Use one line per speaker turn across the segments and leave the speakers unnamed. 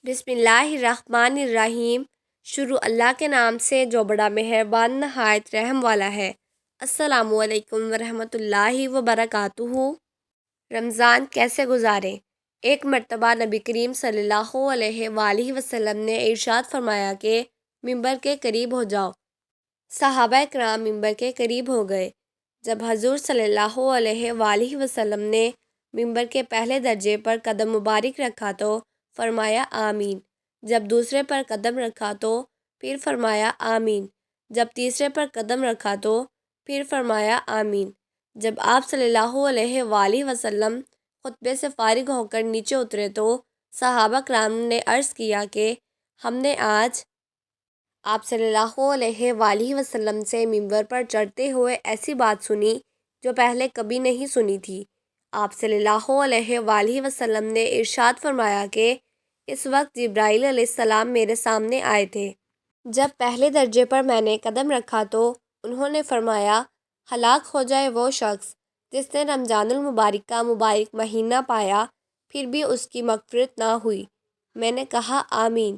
بسم اللہ الرحمن الرحیم۔ شروع اللہ کے نام سے جو بڑا مہربان نہایت رحم والا ہے۔ السلام علیکم ورحمۃ اللہ وبرکاتہ۔ رمضان کیسے گزاریں؟ ایک مرتبہ نبی کریم صلی اللہ علیہ وآلہ وسلم نے ارشاد فرمایا کہ ممبر کے قریب ہو جاؤ۔ صحابہ کرام ممبر کے قریب ہو گئے۔ جب حضور صلی اللہ علیہ وآلہ وسلم نے ممبر کے پہلے درجے پر قدم مبارک رکھا تو فرمایا آمین۔ جب دوسرے پر قدم رکھا تو پھر فرمایا آمین۔ جب تیسرے پر قدم رکھا تو پھر فرمایا آمین۔ جب آپ صلی اللہ علیہ وآلہ وسلم خطبے سے فارغ ہو کر نیچے اترے تو صحابہ کرام نے عرض کیا کہ ہم نے آج آپ صلی اللہ علیہ وآلہ وسلم سے ممبر پر چڑھتے ہوئے ایسی بات سنی جو پہلے کبھی نہیں سنی تھی۔ آپ صلی اللہ علیہ وآلہ وسلم نے ارشاد فرمایا کہ اس وقت جبرائیل علیہ السلام میرے سامنے آئے تھے۔ جب پہلے درجے پر میں نے قدم رکھا تو انہوں نے فرمایا ہلاک ہو جائے وہ شخص جس نے رمضان المبارک کا مبارک مہینہ پایا پھر بھی اس کی مغفرت نہ ہوئی۔ میں نے کہا آمین۔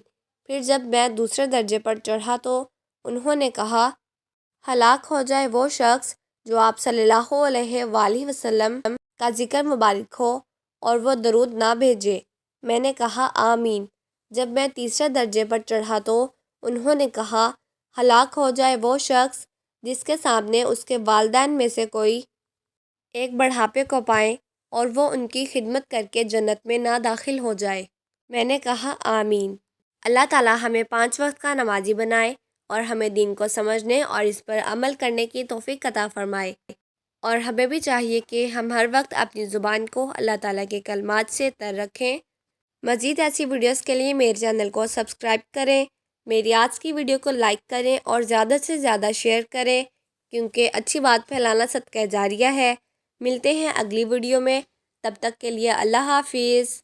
پھر جب میں دوسرے درجے پر چڑھا تو انہوں نے کہا ہلاک ہو جائے وہ شخص جو آپ صلی اللہ علیہ وآلہ وسلم کا ذکر مبارک ہو اور وہ درود نہ بھیجے۔ میں نے کہا آمین۔ جب میں تیسرے درجے پر چڑھا تو انہوں نے کہا ہلاک ہو جائے وہ شخص جس کے سامنے اس کے والدین میں سے کوئی ایک بڑھاپے کو پائیں اور وہ ان کی خدمت کر کے جنت میں نہ داخل ہو جائے۔ میں نے کہا آمین۔ اللہ تعالی ہمیں 5 وقت کا نمازی بنائے اور ہمیں دین کو سمجھنے اور اس پر عمل کرنے کی توفیق عطا فرمائے، اور ہمیں بھی چاہیے کہ ہم ہر وقت اپنی زبان کو اللہ تعالیٰ کے کلمات سے تر رکھیں۔ مزید ایسی ویڈیوز کے لیے میرے چینل کو سبسکرائب کریں، میری آج کی ویڈیو کو لائک کریں اور زیادہ سے زیادہ شیئر کریں، کیونکہ اچھی بات پھیلانا صدقہ جاریہ ہے۔ ملتے ہیں اگلی ویڈیو میں، تب تک کے لیے اللہ حافظ۔